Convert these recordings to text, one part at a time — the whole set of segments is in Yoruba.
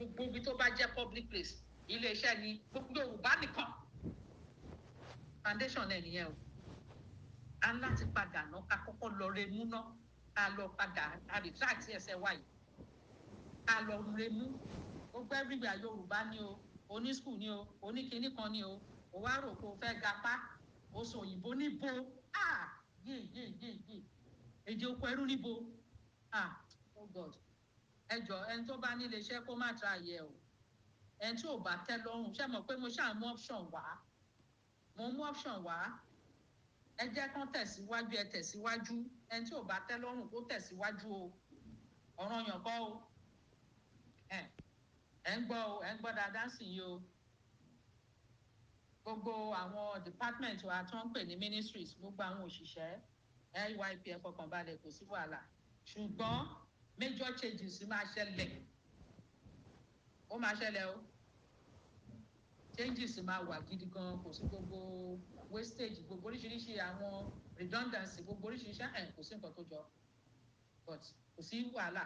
gbogbo ibi tó bá jẹ́ public place iléeṣẹ́ ni gbogbo Yorùbá nìkan foundation ẹ̀ nìyẹn o a ń láti padà ná ká kọ́kọ́ lọ remú ná ká lọ padà a retract ẹsẹ̀ wáyé ká lọ remú gbogbo everywhere Yorùbá ni o oní school ni o oníkinní kan ni o ò wá rò pé o fẹ́ gapá o sọ òyìnbó níbo yé èdè oko ẹrú níbo oh God ẹ jọ ẹni tó bá nílé iṣẹ́ kó má tra yẹ o ẹni tí ò bá tẹ́ lọ́rùn ṣé mọ̀ pé mo ṣáà mú option wá mo mú option wá ẹ jẹ́ kán tẹ̀síwájú ẹ tẹ̀síwájú ẹni tí ò bá tẹ́ lọ́rùn kó tẹ̀síwájú o ọ̀ràn yàn kọ́ o ẹ ń gbọ́ o ẹ ń gbọ́ dáadáa sí i o gbogbo àwọn department wa tó ń pè ní ministries gbogbo àwọn òṣìṣẹ́ LYP ẹ fọkàn balẹ̀ kò sí wàhálà ṣùgbọ́n major changes máa ṣẹlẹ̀ ó máa ṣẹlẹ̀ o changes máa wà gidi gan kò sí gbogbo wastage gbogbo oríṣiríṣi àwọn redundancy gbogbo oríṣiríṣi kò sí nǹkan tó jọ but kò sí wàhálà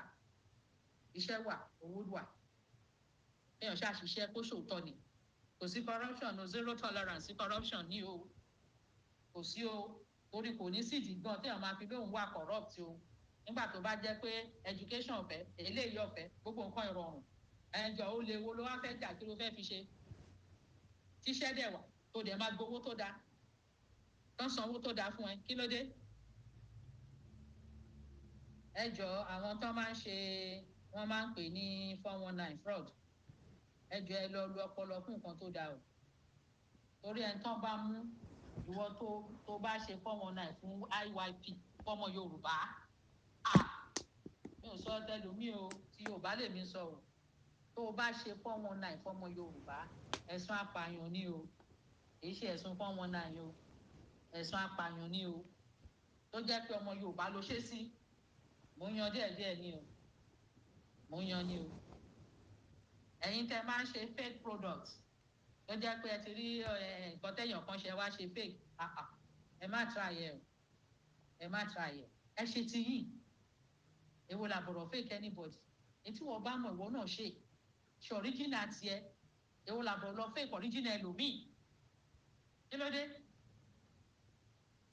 iṣẹ́ wà owó wà èèyàn ṣàṣìṣe kó ṣòótọ́ ni kò sí corruption no zero tolerance sí corruption ní o kò sí o torí kò ní sídìí gan téèyàn máa fi lóun wà corrupt o nígbà tó bá jẹ́ pé education ọ̀fẹ́ eléyìí ọ̀fẹ́ gbogbo nǹkan ìrọ̀rùn ẹ̀jọ̀ ó lè wo ló wá fẹ́ jà kí ló fẹ́ fi ṣe tíṣẹ́ dẹ̀ wà tó dẹ̀ máa gbowó tó dáa tó ń sanwó tó dáa fún ẹ kí ló dé ẹ̀jọ̀ àwọn tó máa ń ṣe wọ́n máa ń pè ní 419 fraud ẹ̀jọ̀ ẹ lọ lu ọpọlọ fún nǹkan tó dáa o torí ẹni tán bá mú ìwọ tó bá ṣe 419 fún IYP fọmọ Yorùbá mi ò sọ tẹlómi o tí Yorùbá lèmi sọ o tó o bá ṣe 419 fọmọ Yorùbá ẹ̀sùn apààyàn ni o kì í ṣe ẹ̀sùn 419 o ẹ̀sùn apààyàn ni o tó jẹ́ pé ọmọ Yorùbá ló ṣe sí mo ń yan díẹ̀díẹ̀ ni o mo ń yan ni o ẹ̀yin tẹ́ máa ń ṣe fake products tó jẹ́ pé ẹ ti rí nǹkan tẹ̀yàn kan ṣe wá ṣe fake ẹ má try ẹ o ẹ má try ẹ ẹ ṣe ti yìí èwo làbọ̀rọ̀ fake anybody ètí wọ́n bá mọ̀ ìwọ náà ṣe original tiẹ̀ èwo làbọ̀rọ̀ lọ fake original ẹlòmíì kí ló dé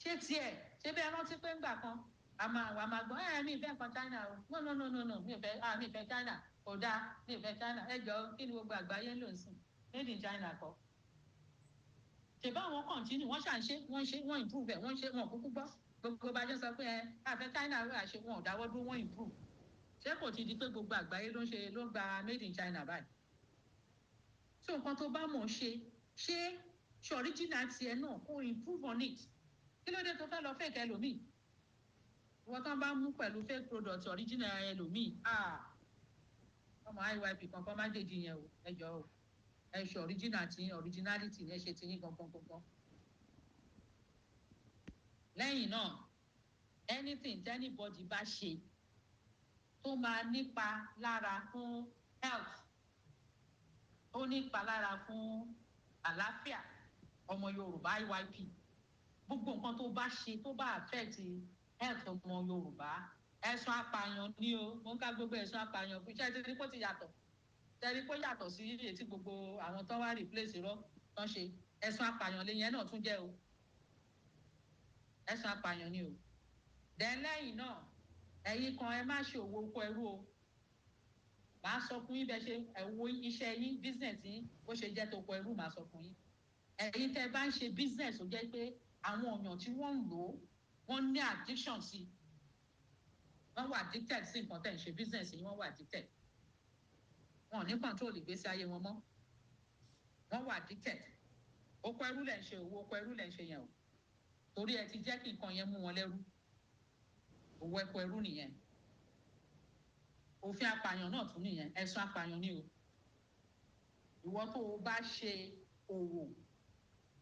ṣé tiẹ̀ ṣé bẹ́ẹ̀ rántí pé ńgbà kan a máa gbọ́ mi ìfẹ́ nǹkan China o no mi ìfẹ́ China kò dáa mi ìfẹ́ China ẹ jọ kí ni gbogbo àgbáyé ń lò sí made in China kọ́ ṣèbá àwọn continue wọ́n ṣàǹṣe wọ́n improve ẹ̀ wọ́n ṣe wọn kúkú gbọ́ gbogbo bá jẹ́ sọ pé àfẹ́ China rẹ̀ àṣẹ wọn ò dáwọ́ dúró wọ́n improve ṣé kò ti di pé gbogbo àgbáyé ló ń gba made in China báyìí so nǹkan tó bá mọ̀ ṣe original tiẹ̀ náà kó improve on it kí ló dé tó fẹ́ lọ fake ẹlòmíì wọ́n tán bá mú pẹ̀lú fake product original ẹlòmíì ọmọ IYP kankan má dèjì yẹn o ẹ jọ o ẹ ṣe original tí originality ẹ ṣe ti yín gangan lẹ́yìn náà anything anybody bá ṣe tó máa nípa lára fún health tó nípa lára fún àlàáfíà ọmọ Yorùbá IYP gbogbo nǹkan tó bá ṣe tó bá affect health ọmọ Yorùbá ẹ̀sùn apààyàn ni o mo ń ká gbogbo ẹ̀sùn apààyàn fún iṣẹ́ tí kò ti yàtọ̀ tẹ́rí kó yàtọ̀ sí etí gbogbo àwọn tó wá replace irọ́ tán ṣe ẹ̀sùn apààyàn lè yẹn náà tún jẹ́ o ẹ̀sùn apààyàn ni o then lẹ́yìn náà ẹ̀yin kan ẹ má ṣe òwò oko ẹrú o màá sọ fún yín bẹ́ẹ̀ ṣe ẹ̀wọ̀ iṣẹ́ yín business yín bó ṣe jẹ́ toko ẹrú màá sọ fún yín ẹ̀yin tẹ́ bá ń ṣe business ó jẹ́ pé àwọn èèyàn tí wọ́n ń lò ó wọ́n ní addiction sí wọ́n wà addicted sí nǹkan tẹ́ ń ṣe business yín wọ́n wà addicted wọn ò ní control ìgbésí ayé wọn mọ́ wọ́n wà addicted oko ẹrú lẹ̀ ń ṣe owó oko ẹrú lẹ̀ ń ṣe yẹn o torí ẹ ti jẹ́ kí nǹkan yẹn mú wọn lẹ́rú owó oko ẹrú nìyẹn òfin apààyàn náà tún nìyẹn ẹ̀sùn apààyàn ni o ìwọ tó o bá ṣe òwò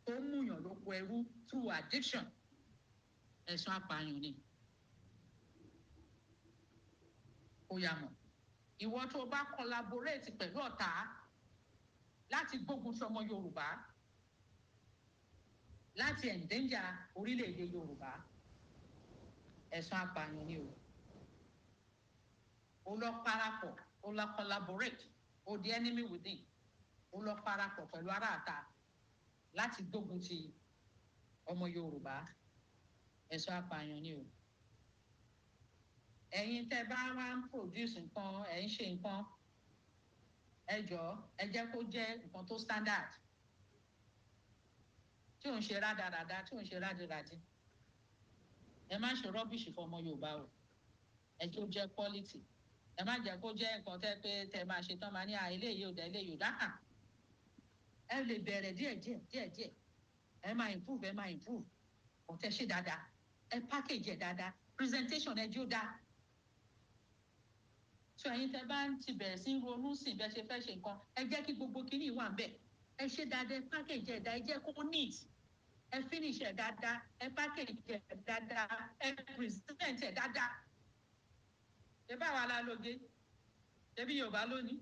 tó múyàn lóko ẹrú through addiction ẹ̀sùn apààyàn ni ó yá mọ̀ ìwọ tó o bá collaborate pẹ̀lú ọ̀tá láti gbógun ti ọmọ Yorùbá láti endanger orílẹ̀-èdè Yorùbá ẹ̀sùn apààyàn ni o lọ parapọ̀ o lọ collaborate o the enemy within ó lọ parapọ̀ pẹ̀lú aráàta láti gbógun ti ọmọ Yorùbá ẹ̀ṣọ́ apààyàn ni o. ẹ̀yin tẹ́ bá wá ń produce nǹkan ẹ̀ ń ṣe nǹkan ẹ jọ̀ọ́ ẹ jẹ́ kó jẹ́ nǹkan tó standard tí ò ń ṣe rádaràda tí ò ń ṣe rádaràdí ẹ má ṣe rọ́bìṣì fún ọmọ Yorùbá o ẹ tó jẹ́ quality ẹ má jẹ́ kó jẹ́ nǹkan tẹ́ pé tẹ́ máa ṣe tán máa ní eléyìí ò dá eléyìí ò dá hàn ẹ lè bẹ̀rẹ̀ díẹ̀ ẹ máa improve kò tẹ́ ṣe dáadáa ẹ package ẹ dáadáa presentation ẹ jó dáa so ẹ̀yin tẹ́ bá ń ti bẹ̀rẹ̀ sí ronú sí bẹ́ẹ̀ ṣe fẹ́ ṣe nǹkan ẹ jẹ́ kí gbogbo kinní wà ń bẹ̀ ẹ ṣe dáadáa ẹ package ẹ dáa ẹ jẹ́ kó neat ẹ finish ẹ dáadáa ẹ package ẹ dáadáa ẹ present ẹ dáadáa ṣe báwa la lóge ṣebí Yorùbá lónìí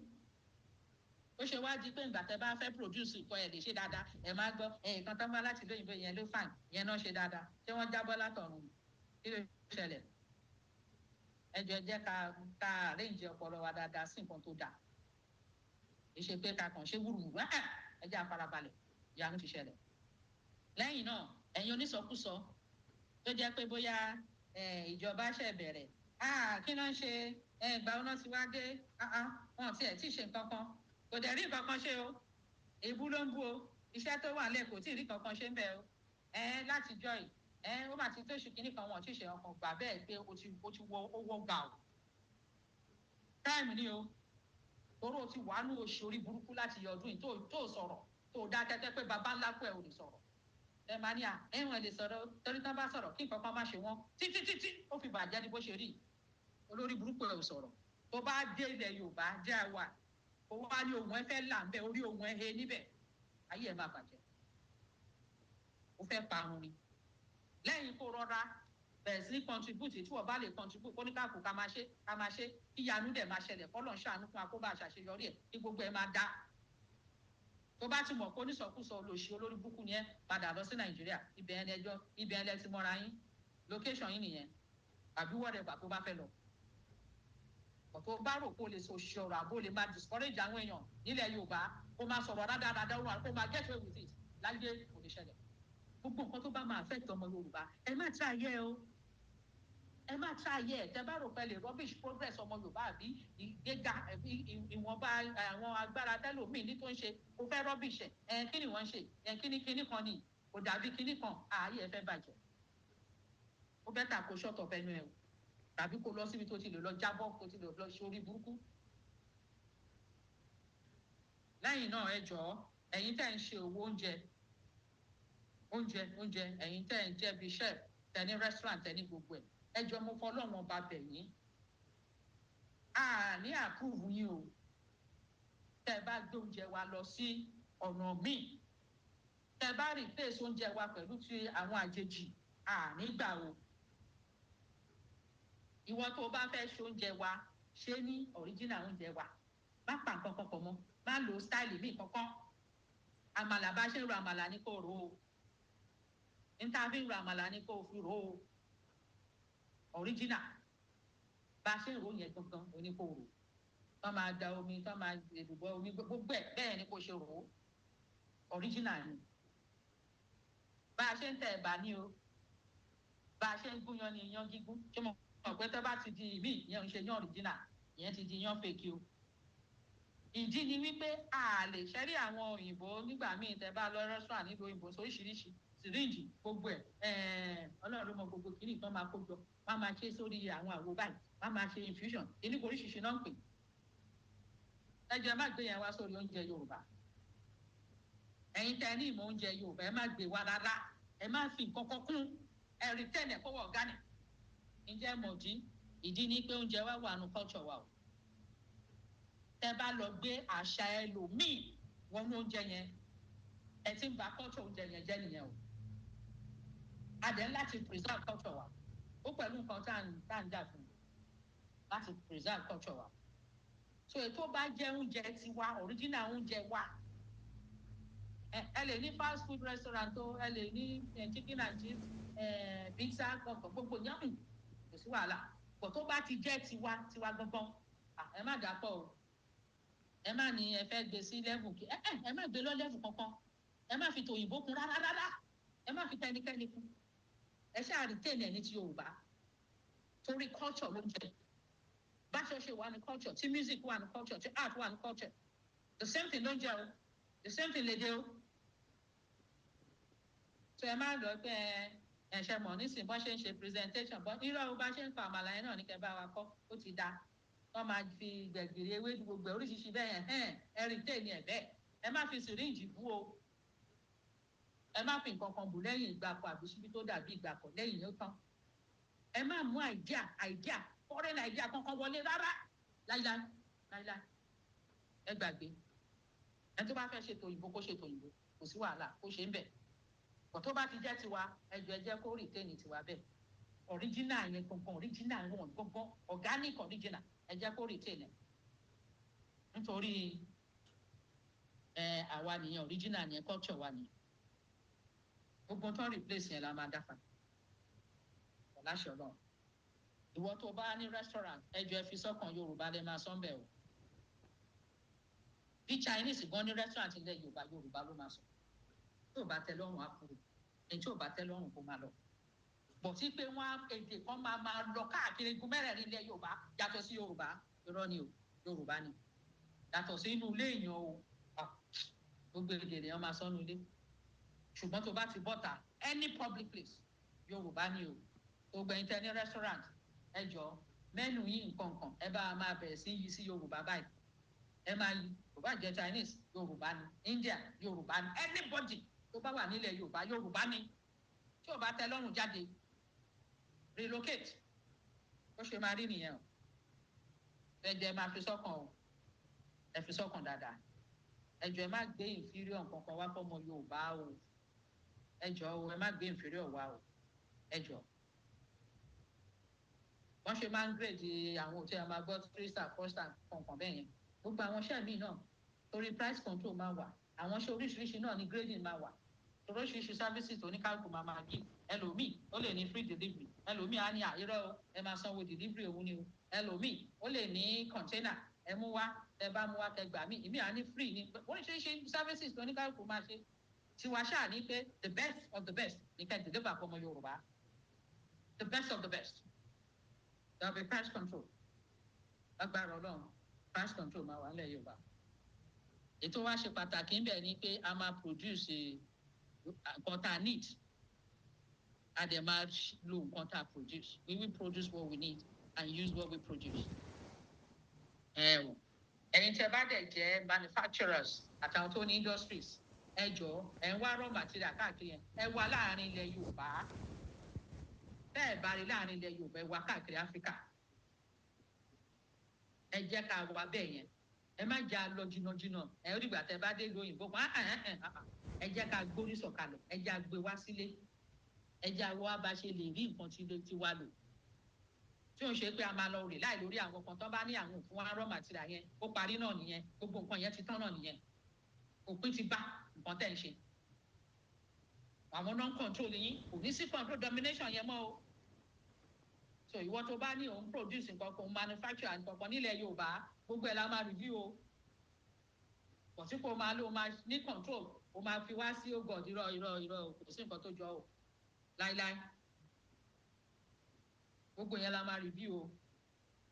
ó ṣe wá di pé ìgbà tẹ́ bá fẹ́ produce nǹkan ẹ lè ṣe dáadáa ẹ máa gbọ́ nǹkan tó ń bá láti lóyìnbó yẹn ló fine yẹn náà ṣe dáadáa ṣé wọ́n jábọ́ látọ̀run kí ló ṣẹlẹ̀ ẹ jẹ́ ká arrange ọpọlọ wa dáadáa sí nǹkan tó dáa kì í ṣe pé ká kàn ṣe wúruwúru ẹ jẹ́ àfarabalẹ̀ ìyanu ti ṣẹlẹ̀ lẹ́yìn náà ẹ̀yin onísọkúsọ tó jẹ́ pé bóyá ìjọba ṣe bẹ̀rẹ̀ kí ló ń ṣe ìgbà wọn ti wá dé wọn tiẹ̀ tí ì ṣe nǹkan kan kò dẹ̀ rí nǹkan kan ṣe o èébú ló ń bú o iṣẹ́ tó wà lẹ̀ kò tí ì rí nǹkan kan ṣe ń bẹ̀ o láti jọ yìí ó mà ti tó oṣù kìíní kan wọn ò tí ì ṣe ọkàn gbà bẹ́ẹ̀ pé o ti wọ owó gbà o táìmù ni o toró ti wà ní oṣù orí burúkú láti yọ ọdún yìí tó sọ̀rọ̀ tó dá tẹ́tẹ́ pé baba ńlá kú ẹ̀ ò lè sọ̀rọ̀ ẹ máa ní ẹ̀wọ̀n lè sọ̀rọ̀ torí tán bá sọ̀rọ̀ kí nǹkan kan má ṣe wọ́n títí ó fi bàjẹ́ ní bó ṣe rí olórí burúkú ẹ̀ ò sọ̀rọ̀ tó bá dé ilẹ̀ Yorùbá jẹ́ àwa owó wa ní ohun ẹ fẹ́ là ń bẹ orí ohun ẹ he níbẹ̀ ayé ẹ máa bàjẹ́ ó fẹ́ parun ni lẹ́yìn kó rọra bẹ̀rẹ̀ sí contribute tí wọ́n bá lè contribute kó ní káàkó ká máa ṣe kí ìyanu dẹ̀ máa ṣẹlẹ̀ kọ́ lọ́n ṣàánú fún akóbá àṣàṣeyọrí ẹ̀ kí gbogbo ẹ̀ máa dá tó bá ti mọ̀ pé onísọkúsọ olóṣì olórí burúkú ni ẹ padà lọ sí Nàìjíríà ibẹ̀ ẹ̀ lẹ ti mọ́ra yín location yín nìyẹn àbí whatever tó bá fẹ́ lọ ọ̀tọ̀ bá rò kó lè so ṣọ̀rọ̀ àbó lè máa discourage àwọn èèyàn nílẹ̀ Yorùbá kó máa sọ̀rọ̀ rádaràdà wọn kó máa get away with it láyé kò lè ṣẹlẹ̀ gbogbo nǹkan tó bá máa affect ọmọ Yorùbá ẹ má try ẹ o ẹ má try ẹ tẹ bá rò pé lè rubbish progress ọmọ Yorùbá àbí ìgbéga ìwọ̀nba àwọn agbára tẹ́lòmíì ní tó ń ṣe kó fẹ́ rubbish ẹ kí ni wọ́n ń ṣe kíní kan ni kò dàbí kíní kan ààyè ẹ fẹ́ bàjẹ́ ó bẹ́ tà kó short of ẹnu ẹ o tàbí kó lọ síbi tó ti lè lọ jábọ́ tó ti lè lọ sórí burúkú. lẹ́yìn náà ẹ jọ̀ọ́ ẹ̀yin tẹ́ ń ṣe owó oúnjẹ ẹ̀yin tẹ́ ń jẹ́ bíi chef tẹ́ ní restaurant tẹ́ ní gbogbo ẹ̀ ẹ jọ̀ọ́ mo fọlọ́wọ́n bá bẹ̀ yín ní àpúrúvù yín o tẹ́ bá gbé oúnjẹ wa lọ sí ọ̀nà míì tẹ́ bá replace oúnjẹ wa pẹ̀lú ti àwọn àjèjì nígbà o ìwọ tó o bá fẹ́ ṣe oúnjẹ wa ṣe ní original oúnjẹ wa má pa nǹkan kan pọ̀ mọ́ má lo style míì kankan àmàlà bá ṣe ń ro àmàlà ní kò rò ó níta fi ń ro àmàlà ní kò fi rò ó original bá ṣe ń ro yẹn gangan oní kò rò tọ́ máa da omi tọ́ máa èlùbọ́ omi gbogbo ẹ̀ bẹ́ẹ̀ ni kò ṣe rò ó original ni bá a ṣe ń tẹ ẹ̀bà ní o bá a ṣe ń gúnyan ní iyán gígún ṣé mo ọ̀pẹ́ tó bá ti di ìmí ìyẹn ń ṣe yán original ìyẹn ti di yán fake o ìdí ni wípé a lè ṣẹ́rí àwọn òyìnbó nígbà míì tẹ́ bá lọ restaurant nílùú òyìnbó oríṣiríṣi syringe gbogbo ẹ̀ Ọlọ́run ló mọ gbogbo kìíní tán máa kó jọ wọ́n máa ṣe sórí àwọn àwo báyìí wọ́n máa ṣe infusion kìíní oríṣiríṣi náà ń pè ẹ jẹ́ má gbé yẹn wá sórí oúnjẹ Yorùbá ẹ̀yin tẹ́ ní ìmọ̀ oúnjẹ Yorùbá ẹ má gbé wá rárá ẹ má fi nǹkan kan kún ẹ return ẹ̀ kọ́wọ́ organic ǹjẹ́ mọ̀dí ìdí ni pé oúnjẹ wa wà nù culture wa o tẹ́ bá lọ gbé àṣà ẹlòmíì wọnú oúnjẹ yẹn ẹ ti ń ba culture oúnjẹ yẹn jẹ́ nìyẹn o a dẹ̀ láti preserve culture wa ó pẹ̀lú nǹkan tá à ń jà fún láti preserve culture wa so ètò bá jẹ́ oúnjẹ tiwa original oúnjẹ wa ẹ lè ní fast food restaurant o ẹ lè ní chicken and chips pizza kọ̀ọ̀kan gbogbo yẹn kò sí wàhálà bọ̀ tó bá ti jẹ́ tiwa gangan ẹ má dàpọ̀ o ẹ má ní ẹ fẹ́ gbé sí level kí ẹ má gbé lọ level kankan, ẹ má fi tòyìnbó kún rárá, ẹ má fi tẹnikẹ́ni kún, ẹ ṣáà retain ẹ ní ti Yorùbá torí culture ló ń jẹ, báṣọ ṣe wà ní culture, tí music wà ní culture, tí art wà ní culture, the same thing ló ń jẹ o, the same thing lè dé o. So ẹ má lọ pé ẹ ṣe mọ̀ nísìnyí bọ́n ṣe ń ṣe presentation bọ́n irọ́ bá ṣe ń pa àmàlà yẹn náà ní kẹ́ bá wa kọ́, ó ti dáa. Wọ́n máa fi gbẹ̀gìrì ewédú gbogbo oríṣiríṣi bẹ́ẹ̀ yẹn ẹ retain ẹ bẹ́ẹ̀, ẹ má fi syringe bú o, ẹ má fi nǹkan kan bù lẹ́yìn ìgbàpọ̀ àbí síbi tó dàbí ìgbàpọ̀ lẹ́yìn yóò tán. Ẹ má mú idea foreign idea kankan wọlé rárá láíláí ẹ gbàgbé. Ẹ tó bá fẹ́ ṣètò òyìnbó kó ṣètò òyìnbó, kò sí wàhálà kó ṣe ń bẹ̀. Bọ̀ tó bá ti jẹ́ tiwa ẹ jẹ́ kó retain tiwa bẹ́ẹ̀. Original yẹn gangan, original wọn gangan, organic original ẹ jẹ́ kó retain ẹ̀. Nítorí àwa nìyẹn, original yẹn culture wa nìyẹn. Gbogbo tó ń replace yẹn la máa dáfà. Ọ̀láṣọ náà. Ìwọ tó bá ní restaurant ẹ jọ ẹ fi sọ́kàn Yorùbá lẹ máa sọ́n bẹ̀ o. Bí Chinese gan ní restaurant ilẹ̀ Yorùbá ló máa sọ. Tí ò bá tẹ́ lọ́rùn á kúrò, èyí tí ò bá tẹ́ lọ́rùn kó máa lọ. Bọ̀ sí pé wọ́n èdè kan máa lọ káàkiri igun mẹ́rẹ̀ẹ̀rin ilẹ̀ Yorùbá yàtọ̀ sí Yorùbá, irọ́ ni o, Yorùbá ni. Yàtọ̀ sí inú ilé èèyàn o, gbogbo èdè lèèyàn máa sọ́nu ilé. Ṣùgbọ́n tó bá ti bọ́ta any public place Yorùbá ni o. Gbogbo ẹ̀yin tẹ́ ní restaurant ẹ jọ mẹ́nu yín nǹkan kan ẹ bá máa bẹ̀rẹ̀ sí yí sí Yorùbá báyìí. Ẹ máa yí, kò bá jẹ́ Chinese Yorùbá ni, India Yorùbá ni, anybody tó bá wà nílẹ̀ Yorùbá ni. Tí ò bá tẹ́ lọ́rùn jáde, relocate, ó ṣe máa rí nìyẹn o. Ẹ jẹ́ máa fi sọ́kàn o, ẹ fi sọ́kàn dáadáa. Ẹ jọ ẹ má gbé inferior nǹkan kan wá fọ́mọ Yorùbá o. Ẹ jọ o, ẹ má gbé inferior wá o. Ẹ jọ. Wọ́n ṣe máa ń grade àwọn òtí àwọn agbọ́ 3 star 4 star kankan bẹ́ẹ̀ yẹn. Gbogbo àwọn iṣẹ́ mi náà torí price control máa wà. Àwọn iṣẹ́ oríṣiríṣi náà ni grading máa wà. Torí oríṣiríṣi services oníkálùkù máa give. Ẹlòmíì ó lè ní free delivery, ẹlòmíì á ní àìrọ́ o ẹ máa sanwó delivery òun ni o, ẹlòmíì ó lè ní container ẹ mú wá ẹ bá mú wá kẹ gbà mí, ìmí á ní free ní oríṣiríṣi services oníkálùkù máa ṣe. Tiwa ṣáà ní pé the best of the best ní ká deliver fọmọ Yorùbá, the best of the best. There will be price control. Agbára Ọlọ́run price control máa wà nílẹ̀ Yorùbá. Ètò wa ṣe pàtàkì ń bẹ̀ ni pé a máa produce nǹkan tá a need. A dẹ̀ máa lo nǹkan tá a produce. We will produce what we need and use what we produce. Ẹ̀yin tẹ́ bá dẹ̀ jẹ́ manufacturers àtàwọn tó ní industries, ẹ jọ ẹ ń wá raw material káàkiri yẹn, ẹ wá láàrin ilẹ̀ Yorùbá. Bẹ́ẹ̀ bá rí láàrin ilẹ̀ Yorùbá ẹ wá káàkiri Áfíríkà. Ẹ jẹ́ ká wá bẹ́ẹ̀ yẹn. Ẹ má jà lọ jìnnà. Ẹ ó dìgbà tẹ́ bá dé ìlú òyìnbó kan ẹ jẹ́ ká gbórí sọ̀kalẹ̀, ẹ jẹ́ àgbé wá sílé. Ẹ jẹ́ àwọ̀ bá ṣe lè rí nǹkan tí ilé ti wá lò. Tí ó ń ṣe pé a máa lọ rè láì lórí àwọn kan tó bá ní àwọn òfin wa raw material yẹn, ó parí náà nìyẹn, gbogbo nǹkan yẹn ti tán náà nìyẹn. Òpin ti bá nǹkan tẹ́ ń ṣe. Àwọn non control yín kò ní sí control domination yẹn mọ́ o. So ìwọ tó bá ní òun produce nǹkan kan, manufacture nǹkan kan nílẹ̀ Yorùbá, gbogbo ẹ̀ la máa review o. Kò sí kó máa lò máa ní control, ó máa fi wá sí ògùn irọ́ kò sí nǹkan tó jọ o. Láíláí. Gbogbo yẹn la máa review o.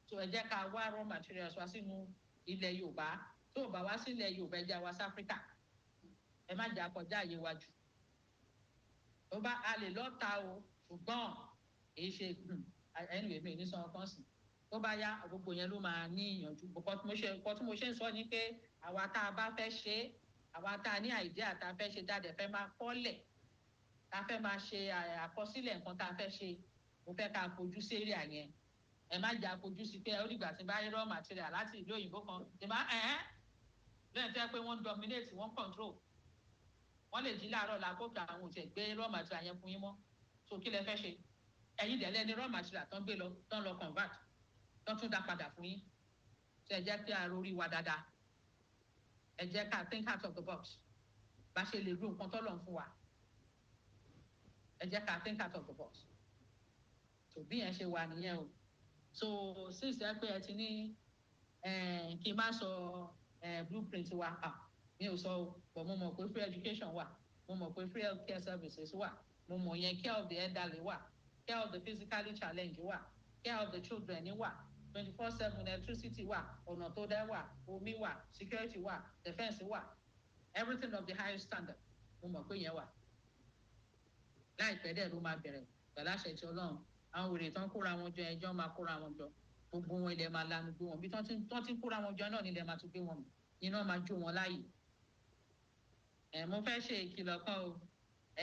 So ẹ jẹ́ ká wá raw materials wá sínú ilẹ̀ Yorùbá. Tó o bá wá sí ilẹ̀ Yorùbá ẹ jẹ́ wá sí Áfíríkà. Ẹ má jà kọjá àyè wájú. Tó bá a lè lọ ta o, ṣùgbọ́n èyí ṣe anyway mi ní sọ ọkàn sí. Tó bá yá gbogbo yẹn ló máa ní ìyànjú. Nǹkan tí mo ṣe ń sọ ni pé àwa tá a bá fẹ́ ṣe, àwa tá a ní idea tá a fẹ́ ṣe dáadẹ́ fẹ́ máa kọ́lẹ̀, tá a fẹ́ máa ṣe àkọsílẹ̀ nǹkan tá a fẹ́ ṣe, mo fẹ́ ká fojú sí area yẹn. Ẹ má jà fojú sí pé ó dìgbà tí bá rí raw material láti ìlú òyìnbó kan, tí bá lẹ́yìn tó yẹ pé wọ́n dominate, wọ́n control. Wọ́n lè jí láàárọ̀ lákòókò àwọn òṣèlú gbé raw material yẹn fún yín mọ́. So kí lẹ fẹ́ ṣe? Ẹ̀yin dẹ̀ lẹ́ni raw material tán gbé lọ, tán lọ convert, tán tún dá padà fún yín. So ẹ jẹ́ kí a rórí wa dáadáa. Ẹ jẹ́ ká think out of the box. Bá ṣe lè lo nǹkan tọ́lọ̀ fún wa. Ẹ jẹ́ ká think out of the box. So bí yẹn ṣe wà nìyẹn o. So since ẹ pé ẹ ti ní kí n má sọ blueprint wa mi ò sọ but mo mọ̀ pé free education wà, mo mọ̀ pé free health care services wà, mo mọ̀ yẹn care of the elderly wà, care of the physically challenged wà, care of the children wà, 24/7 electricity wà, ọ̀nà tó dá wà, omi wà, security wà, defence wà, everything of the highest standard mo mọ̀ pé yẹn wà. Láìpẹ́ dẹ̀ ló máa bẹ̀rẹ̀ pẹ̀lú àṣẹ tí Ọlọ́run àwọn wèrè tán kóra wọn jọ ẹjọ́ máa kóra wọn jọ gbogbo wọn ilẹ̀ máa lanu gbé wọn bí tán ti kóra wọn jọ náà nílẹ̀ máa tún gbé wọn mì iná máa jó wọn láàyè. Mo fẹ́ ṣe ìkìlọ̀ kan o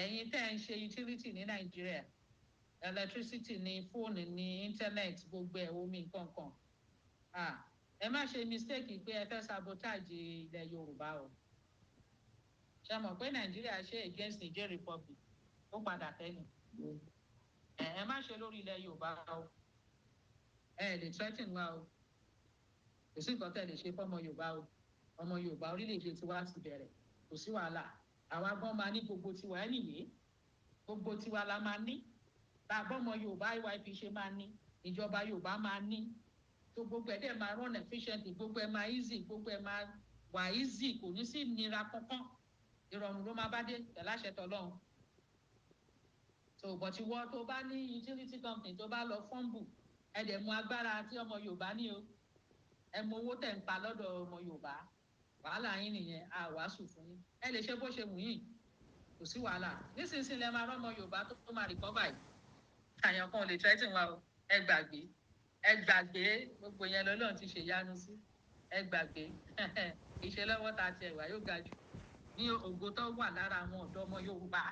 ẹ̀yin tẹ́ ń ṣe utility ní Nàìjíríà electricity ní fóònù ní internet gbogbo ẹ̀ omi nǹkan kan ẹ má ṣe mistake pé ẹ fẹ́ sabotage ilẹ̀ Yorùbá o ṣe mọ̀ pé Nàìjíríà ṣe against Niger Republic ó padà tẹ́lẹ̀ ẹ má ṣe lórí ilẹ̀ Yorùbá o ẹ lè threaten wa o kò sí nǹkan tẹ́ lè ṣe fọ́mọ Yorùbá o ọmọ Yorùbá orílẹ̀-èdè tiwa ti bẹ̀rẹ̀ kò sí wàhálà àwa gan máa ní gbogbo tiwa anyway gbogbo tiwa la máa ní bàbá ọmọ Yorùbá IYP ṣe máa ní ìjọba Yorùbá máa ní tó gbogbo ẹ̀ dẹ̀ máa run efficiently gbogbo ẹ̀ máa easy gbogbo ẹ̀ máa wà easy kò ní sí ìnira kankan ìrọ̀rùn ló máa bá dé pẹ̀láṣẹ tọlọ́run so but ìwọ tó bá ní utility company tó bá lọ fọ́ǹbù ẹ dẹ̀ mú agbára tí ọmọ Yorùbá ní o ẹ mú owó tẹ̀ ń pa lọ́dọ̀ ọmọ Yorùbá wàhálà yín nìyẹn a wàásù fún yín ẹ lè ṣe bó ṣe wù yín kò sí wàhálà nísinsìnyí lẹ máa rọ́mọ Yorùbá tó máa recover yìí àyàn kan ò lè threaten wa o ẹ gbàgbé gbogbo yẹn lọ́lọ́run ti ṣèyanu sí ẹ gbàgbé ìṣẹlẹ́wọ́ ta tiẹ̀ wá yóò ga jù ní ògo tó wà lára àwọn ọ̀dọ́ ọmọ Yorùbá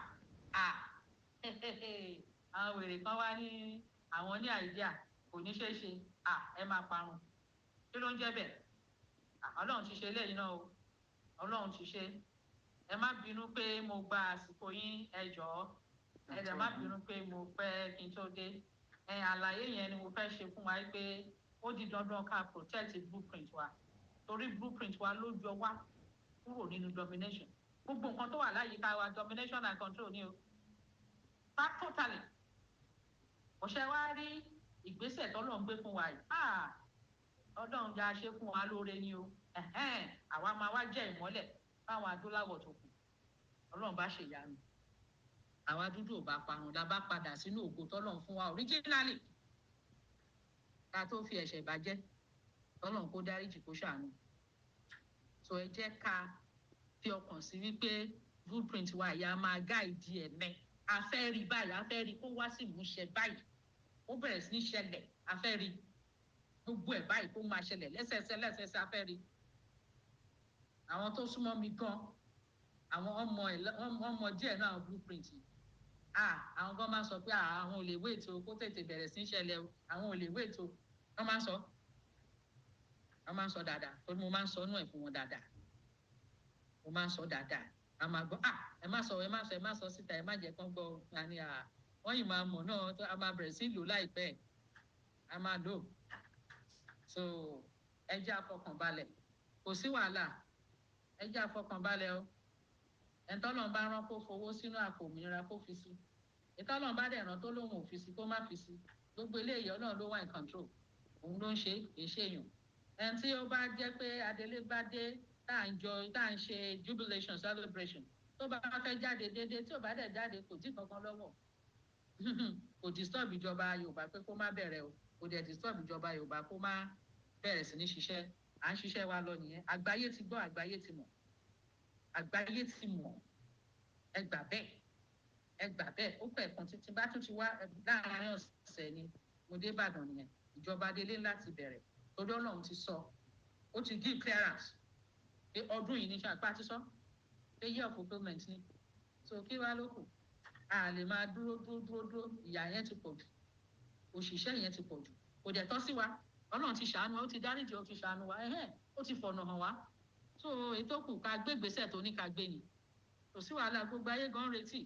àwọn wèrè kan wá ní àwọn ní àìdíà kò ní ṣeé ṣe ẹ máa parun kí ló ń jẹ́ bẹ́ẹ̀ Ọlọ́run ti ṣe eléyìí náà o Ọlọ́run ti ṣe ẹ má bínú pé mo gba àsìkò yín ẹ jọ̀ọ́ ẹ dẹ̀ má bínú pé mo pẹ́ kí n tó dé àlàyé yẹn ni mo fẹ́ ṣe fún wa pé ó di dandan ká protect blueprint wa torí blueprint wa ló jọ wá kúrò nínú domination gbogbo nǹkan tó wà láyìíká wa domination and control ni o totally ọ̀sẹ̀ wa rí ìgbésẹ̀ tọ́lọ́ ń gbé fún wa yìí Ọlọ́run já ṣe fún wa lóore ni o àwa máa wá jẹ́ ìmọ́lẹ̀ fáwọn adúláwọ̀ tó kù Ọlọ́run bá ṣèyanu àwa dúdú ò bá parun la bá padà sínú ògo tọ́lọ́run fún wa originally ká tó fi ẹ̀ṣẹ̀ bàjẹ́ tọ́lọ́run kó dáríjì kó ṣàánú so ẹ jẹ́ ká fi ọkàn sí wípé blueprint wa ìyá máa gáìdì ẹ̀ mẹ́ a fẹ́ rí báyìí a fẹ́ rí kó wá sí ìmúṣẹ báyìí ó bẹ̀rẹ̀ sí ní ṣẹlẹ̀ a fẹ́ rí gbogbo ẹ̀ báyìí kó máa ṣẹlẹ̀ lẹ́sẹẹsẹ a fẹ́ rí àwọn tó súnmọ́ mi gan àwọn ọmọ díẹ̀ náà blueprint yìí àwọn kan máa sọ pé àwọn ò lè wait o kó tètè bẹ̀rẹ̀ sí í ṣẹlẹ̀ o àwọn ò lè wait o wọ́n máa ń sọ dáadáa torí mo máa ń sọ inú ẹ̀ fún wọn dáadáa mo máa ń sọ dáadáa a máa gbọ́ ẹ má sọ síta ẹ má jẹ́ kán gbọ́ àní wọ́n yìí máa mọ̀ náà a máa bẹ̀rẹ̀ sí lò láìpẹ́ a máa lò so ẹ jẹ́ àfọkànbalẹ̀ kò sí wàhálà ẹ jẹ́ àfọkànbalẹ̀ o ẹ̀ńtọ́lọ́n bá rán kó fowó sínú àpò òmìnira kó fi sí ìtọ́lọ́n bá dẹ̀ rán tó lóun ò fi sí kó má fi sí gbogbo eléyìí Ọlọ́run ló wà in control òun ló ń ṣe kì í ṣe èèyàn ẹni tí ó bá jẹ́ pé adélé bá dé tá à ń ṣe jubilation celebration tó bá fẹ́ jáde déédéé tí ò bá dẹ̀ jáde kò dín kankan lọ́wọ́ kò disturb ìjọba Yorùbá pé kó má bẹ̀rẹ̀ o kò dẹ̀ disturb ìjọba Yorùbá kó má bẹ̀rẹ̀ sí ní ṣiṣẹ́ à ń ṣiṣẹ́ wa lọ nìyẹn àgbáyé ti gbọ́ àgbáyé ti mọ̀ ẹ gbà bẹ́ẹ̀ ó pẹ̀ kan títí bá tún ti wá láàárín ọ̀sẹ̀ ni mo dé Ìbàdàn nìyẹn ìjọba délé láti bẹ̀rẹ̀ torí Ọlọ́run ti sọ ó ti give clearance pé ọdún yìí ní sàpá ti sọ pé year of fulfilment ni so kí wá ló kù a lè máa dúró ìyà yẹn ti pọ̀ jù òṣìṣẹ́ yẹn ti pọ̀ jù kò dẹ̀ tọ́ sí wa Ọlọ́run ti ṣàánú ó ti dáríjì ó ti ṣàánú wa ó ti fọ̀nà hàn wá so ètò kù ká gbé ìgbésẹ̀ tó ní ká gbé ni kò sí wàhálà gbogbo ayé gan retí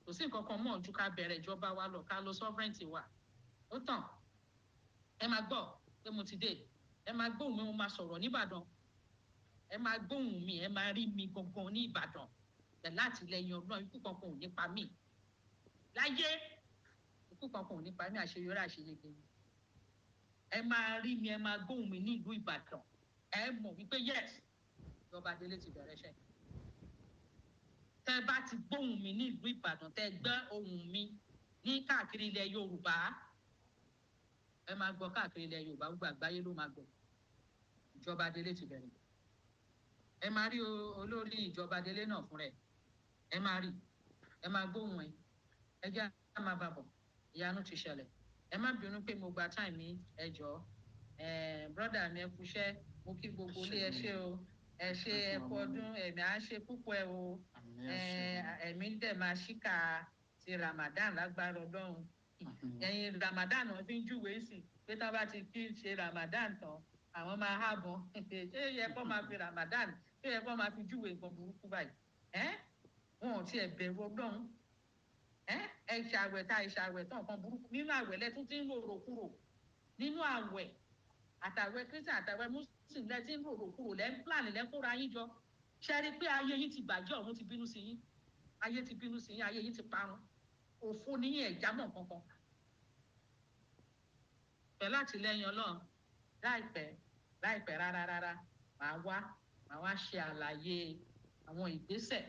kò sí nǹkan kan mọ́ ju ká bẹ̀rẹ̀ ìjọba wa lọ ká lo sovereignty wa ó tàn ẹ máa gbọ́ pé mo ti dé ẹ máa gbóhùn mi mo máa sọ̀rọ̀ nìbàdàn ẹ máa gbóhùn mi ẹ máa rí mi gangan ní Ìbàdàn ẹ láti lẹ́yìn Ọlọ́run ikú kankan ò ní pa mí láyé ikú kankan ò ní pa mí àṣeyọrí àṣeyege ẹ máa rí mi ẹ máa gbóhùn mi ní ìlú Ìbàdàn ẹ mọ̀ wípé yes ìjọba délé ti bẹ̀rẹ̀ iṣẹ́. Tẹ́ bá ti gbóhùn mi ní ìlú Ìbàdàn, tẹ́ gbọ́ ohùn mi ní káàkiri ilẹ̀ Yorùbá, ẹ máa gbọ́ káàkiri ilẹ̀ Yorùbá, gbogbo àgbáyé ló máa gbọ́. Ìjọba délé ti bẹ̀rẹ̀. Ẹ máa rí olórí ìjọba délé náà fún rẹ̀. Ẹ máa rí, ẹ máa gbóhùn ẹ. Ẹ jẹ́ á máa bàbọ̀, ìyanu ti ṣẹlẹ̀. Ẹ má bínú pé mo gba time mi, ẹ jọ̀ọ́. Brother mi ẹ kúṣẹ́, mo kí gbogbo ilé ẹ ṣé o. Ẹ ṣé ẹ kú ọdún, ẹ̀mí á ṣe púpọ̀ ẹ o. Ẹ̀mí dẹ̀ máa ṣíkà ti Ramadan lágbára Ọlọ́run. Ẹ̀yin Ramadan wọn fi ń júwèé sí pé tí wọ́n bá ti kí ṣe Ramadan tán, àwọn máa hábọn. Ṣé yẹ kó máa fi Ramadan, ṣé yẹ kó máa fi júwèé nǹkan burúkú báyìí? Wọn ò tiẹ̀ bẹ̀rù Ọlọ́run. Ẹ ṣàwẹ̀ tá ìṣàwẹ̀ tán kan burúkú nínú àwẹ̀ lẹ́tún tí ń rorò kúrò nínú àwẹ̀ àtàwẹ̀ Christian àtàwẹ̀ Muslim lẹ́tí ń rorò kúrò lẹ́ ń plan lẹ́ ń kóra yín jọ. Ṣé rí pé ayé yín ti bàjẹ́, ọ̀run ti bínú sí yín, ayé ti bínú sí yín, ayé yín ti parun, òfo níyìn ẹ̀jámọ̀ kankan. Pẹ̀lú àtìlẹ́yìn Ọlọ́run láìpẹ́ rárá màá wá ṣe àlàyé àwọn ìgbésẹ̀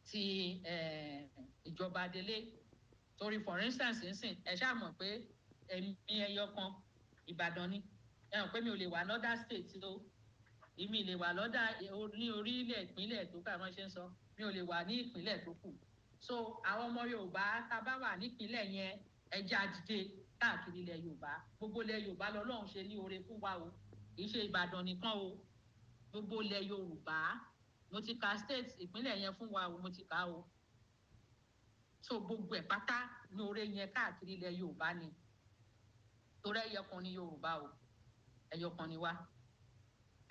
tí ìjọba délé torí for instance nsìn ẹ ṣáà mọ̀ pé ẹ̀mí ẹyọ kan Ìbàdàn ni ẹ hàn pé mi ò lè wà lọ́dà state o èmi lè wà lọ́dà ní orílẹ̀ ìpínlẹ̀ tó kà wọ́n ṣe ń sọ mi ò lè wà ní ìpínlẹ̀ tó kù so àwọn ọmọ Yorùbá tá a bá wà nípínlẹ̀ yẹn ẹjẹ́ àdìde káàkiri ilẹ̀ Yorùbá gbogbo ilẹ̀ Yorùbá lọ́lọ́run ṣe ní oore fún wa o kì í ṣe Ìbàdàn nìkan o gbogbo ilẹ̀ Yorùbá mo ti ka state ìpínlẹ̀ yẹn fún wa o mo ti kà o so gbogbo ẹ̀ pátá ní oore yẹn káàkiri ilẹ̀ Yorùbá ni torí ẹyọkan ní Yorùbá o ẹyọkan ni wá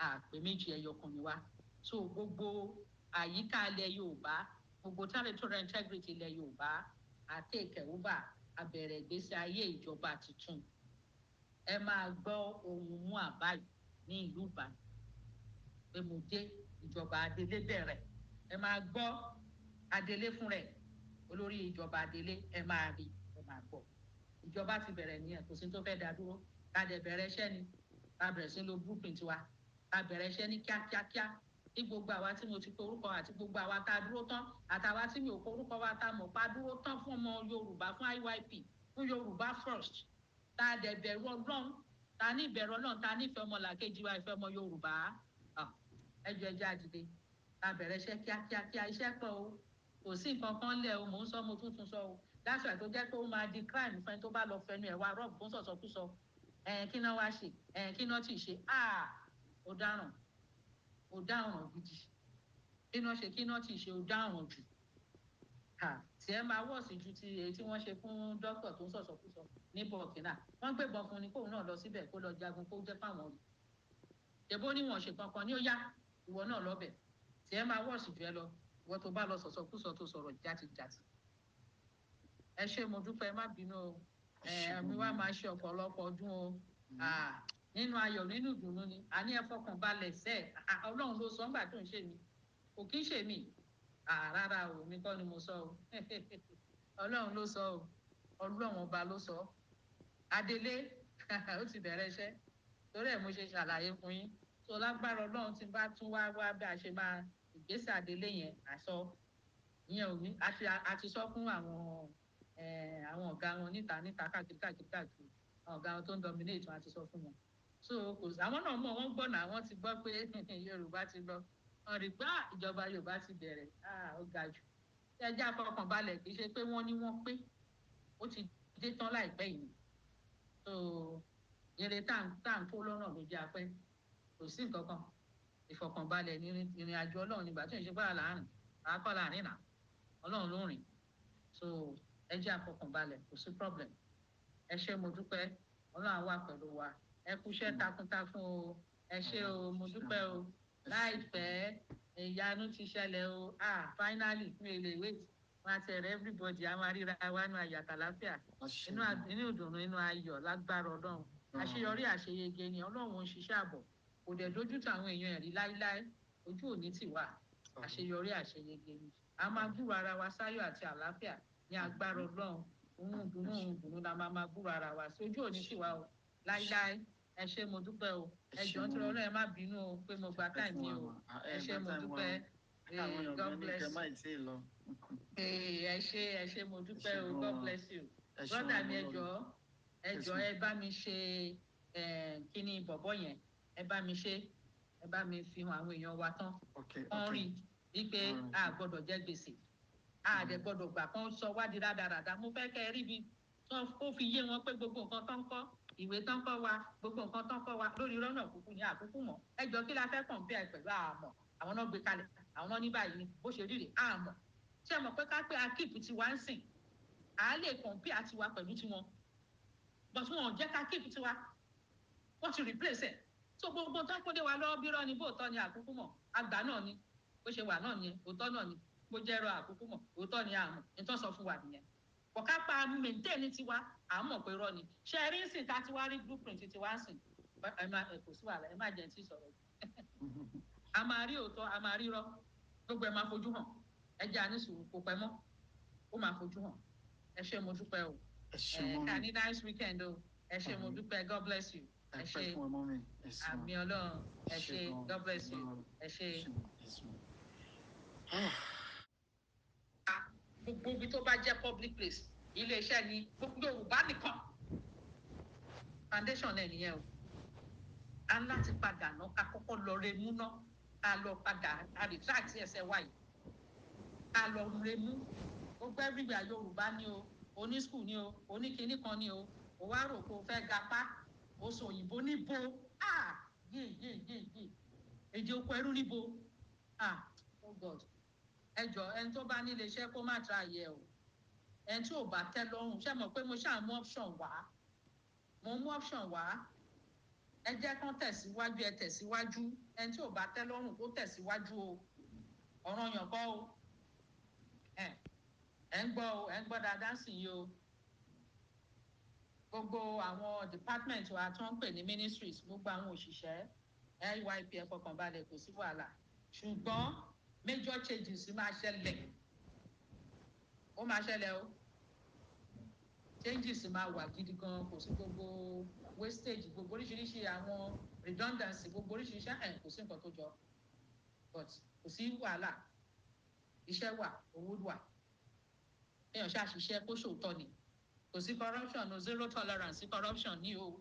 àpè méjì ẹyọkan ni wá so gbogbo àyíká ilẹ̀ Yorùbá gbogbo territorial integrity ilẹ̀ Yorùbá àti ìkẹwùbà abẹ̀rẹ̀ ìgbésí ayé ìjọba tuntun ẹ máa gbọ́ ohun mú àbáyé ní ìlú Ìbàdàn pé mo dé ìjọba Adélé bẹ̀rẹ̀ ẹ máa gbọ́ Adélé fún rẹ̀ olórí ìjọba Adélé ẹ máa rí ẹ máa gbọ́ ìjọba ti bẹ̀rẹ̀ nìyẹn kò sí tó fẹ́ dá dúró ká dẹ̀ bẹ̀rẹ̀ iṣẹ́ ni ká bẹ̀rẹ̀ sí lo blueprint wa ká bẹ̀rẹ̀ iṣẹ́ ní kíákíákíá ní gbogbo àwa tí mo ti pe orúkọ àti gbogbo àwa tá a dúró tán àtàwa tí mi ò pe orúkọ wa tá a mọ̀ pa dúró tán fún ọmọ Yorùbá fún IYP fún Yorùbá first tá a dẹ̀ bẹ̀rù Ọlọ́run tá a ní ìbẹ̀rù Ọlọ́run tá a nífẹ̀ẹ́ ọmọ làkejì wa ìfẹ́ ọmọ Yorùbá ẹjọ́ àdìde ká bẹ̀rẹ̀ iṣẹ́ kíákíákíá iṣẹ́ pọ̀ o kò sí nǹkan kan lẹ̀ o mò ń sọ mo tún sọ o that's why tó jẹ́ pé ó máa di crime fún ẹni tó bá lọ fẹnu ẹ̀ wá rọ́ọ̀bù tó ń sọ̀sọ̀ kú sọ kí náà wá ṣe kí náà tì í ṣe ó dáràn gidi kí náà ṣe kí náà tì í ṣe ó dáràn jù tí ẹ máa wọ̀sì ju ti èyí tí wọ́n ṣe fún dókítà tó ń sọ̀sọ̀ kú sọ ní Burkina wọ́n gbébọn fún ni kóun náà lọ síbẹ̀ kó lọ jagun kó jẹ́ fáwọn rí ṣèbó ní wọn ṣe kankan ní ó yá ìwọ náà lọ́bẹ̀ tí ẹ máa wọ̀sì ju ẹ lọ ìwọ tó bá lọ sọ̀sọ̀ kú sọ tó sọ̀rọ̀ játijàti ẹ ṣé mo dúpẹ́ má bínú o mi wá máa ṣe ọ̀pọ̀lọpọ̀ ọdún o nínú ayọ̀ nínú ìdùnnú ni àní ẹ fọkàn balẹ̀ sẹ́ Ọlọ́run ló sọ ńgbà tó ń ṣe mí kò kí ń ṣe mí rárá o mi kọ́ ni mo sọ o Ọlọ́run ló sọ o Ọlọ́run ọba ló sọ Adélé ó ti bẹ̀rẹ̀ iṣẹ́ torí ẹ̀ mo ṣe ṣàlàyé fún yín tó lágbára Ọlọ́run tí bá tún wá bí a ṣe máa ìgbésẹ̀ Adélé yẹn àsọ ìyẹn ò ní a ti sọ fún àwọn ọ̀gá wọn níta káàkiri àwọn ọ̀gá wọn tó ń dominate wọn a ti sọ fún wọn so kò sí àwọn náà mọ̀ wọ́n gbọ́ náà wọ́n ti gbọ́ pé Yorùbá ti lọ wọ́n rí pé ìjọba Yorùbá ti bẹ̀rẹ̀ ó ga jù ẹjẹ́ àfọkànbalẹ̀ kì í ṣe pé wọ́n ní wọ́n pé ó ti dé tán láìpẹ́ yìí so eré tá à ń kó lọ́rùn ló jẹ́ apẹ́ kò sí nǹkan kan ìfọkànbalẹ̀ ní ìrìn àjò Ọlọ́run nígbà tó ń ṣe báyà láàrin àákọ́ láàrin náà Ọlọ́run ló rìn so ẹ jẹ́ àfọkànbalẹ̀ kò sí problem ẹ ṣé mo dúpẹ́ Ọlọ́run á wà pẹ̀lú wa ẹ kú iṣẹ́ takuntakun o ẹ ṣé o mo dúpẹ́ o láìpẹ́ ìyanu ti ṣẹlẹ̀ o finally mi ò lè wait wọn àti ẹ̀rẹ́ everybody a máa ríra wa nínú ayọ̀ àtàláfíà inú ìdùnnú inú ayọ̀ lágbára Ọlọ́run àṣeyọrí àṣeyege ni Ọlọ́run ń ṣiṣẹ́ àbọ̀ kò dẹ̀ dójú tàwọn èèyàn ẹ̀rí láíláí ojú òní tì wá àṣeyọrí àṣeyege ni a máa gbúrò ara wa sáyọ̀ àti àlàáfíà ní agbára Ọlọ́run òun dùnú la máa gbúrò ara wa sí ojú òní tì wá o láíláí ẹ ṣé mo dúpẹ́ o ẹ jọ̀ọ́ nítorí Ọlọ́run ẹ má bínú o pé mo gba time mi o ẹ ṣé mo dúpẹ́ God bless you ẹ ṣé mo dúpẹ́ o God bless you brother mi ẹ jọ̀ọ́ ẹ bá mi ṣe kíní bọ̀bọ̀ yẹn ẹ bá mi ṣe ẹ bá mi fi hàn àwọn èèyàn wa tán wọ́n rí i pé a gbọ́dọ̀ jẹ gbèsè a dẹ̀ gbọ́dọ̀ gbà kán sọ wá di rádaràda mo fẹ́ kẹ́ ẹ rí bi ó fi yé wọn pé gbogbo nǹkan tó ń kọ́ ìwé tó ń kọ́ wa gbogbo nǹkan tó ń kọ́ wa lórí lọ́nà kúkú ní àkókò mọ́ ẹ jọ kí la fẹ́ compare pẹ̀lú àmọ́ àwọn náà gbé kalẹ̀ àwọn náà ní báyìí ni bó ṣe ríre àmọ́ ṣé ẹ mọ̀ pé ká pé akíìpù tiwa ń sìn à á lè compare tiwa pẹ̀lú tiwọn but wọn ò jẹ́ ká kíìpù tiwa wọ́n ti replace ẹ̀ so gbogbo tó ń kó dé wa lọ́wọ́ bí rọ́ ni bóòtọ́ ni àkókò mọ̀ àgbà náà ni bó ṣe wà náà ni òótọ́ náà ni bó jẹ́ rọ àkókò mọ̀ òótọ́ ni àmọ́ nítorí sọ fún wa nìyẹn ọ̀ká pa maintain tiwa à ń mọ̀ pé rọ́ ni ṣe rí sìn tá ti wá rí blueprint tiwa sìn ẹ má kò sí wàhálà ẹ má jẹ́ ti sọ̀rọ̀ a máa rí òótọ́ a máa rí rọ́ gbogbo ẹ máa fojú hàn ẹ jẹ́ àníṣòro kò pẹ́ mọ́ ó máa fojú hàn ẹ ṣé mo dúpẹ́ o ká ní nice weekend o ẹ ṣé mo dúpẹ́ God bless you ẹ ṣé àmì Ọlọ́run ẹ ṣé God bless you ẹ ṣé. Gbogbo ibi tó bá jẹ́ public place iléeṣẹ́ ni gbogbo Yorùbá nìkan foundation náà nìyẹn o a ń láti padà ná ká kọ́kọ́ lọ remú ná ká lọ padà ká retract ẹsẹ̀ wáyé ká lọ remú gbogbo everywhere Yorùbá ni o oní school ni o oní kinní kan ni o o wá rò pé o fẹ́ gapá o sọ òyìnbó níbo yé èdè oko ẹrú níbo oh God ẹ jọ ẹni tó bá nílé iṣẹ́ kó má tra yẹ o ẹni tí ò bá tẹ́ lọ́rùn ṣé mọ̀ pé mo ṣáà mú option wá mo mú option wá ẹ jẹ́ kán tẹ̀síwájú ẹ tẹ̀síwájú ẹni tí ò bá tẹ́ lọ́rùn kó tẹ̀síwájú o ọ̀ràn yàn kọ́ o ẹ ń gbọ́ o ẹ ń gbọ́ dáadáa sí i o gbogbo àwọn department wa tó ń pè ní ministries gbogbo àwọn òṣìṣẹ́ LYP ẹ fọkàn balẹ̀ kò sí wàhálà ṣùgbọ́n major changes máa ṣẹlẹ̀ ó máa ṣẹlẹ̀ o changes máa wà gidi gan kò sí gbogbo wastage gbogbo oríṣiríṣi àwọn redundancy gbogbo oríṣiríṣi kò sí nǹkan tó jọ but kò sí wàhálà iṣẹ́ wà owó wà èèyàn ṣàṣìṣe kó ṣòótọ́ ni kò sí corruption no zero tolerance sí corruption ní o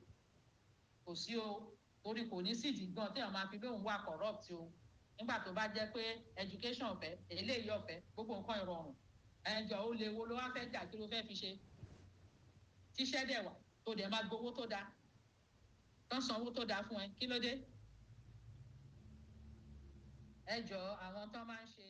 kò sí o torí kò ní sídìí gan téèyàn máa fi lóun wà corrupt o nígbà tó bá jẹ́ pé education ọ̀fẹ́ eléyìí ọ̀fẹ́ gbogbo nǹkan ìrọ̀rùn ẹ̀jọ̀ ó lè wo ló wá fẹ́ jà kí ló fẹ́ fi ṣe tíṣẹ́ dẹ̀ wà tó dẹ̀ máa gbowó tó dáa tán sanwó tó dáa fún ẹ kí ló dé ẹ̀jọ̀ àwọn tán máa ń ṣe.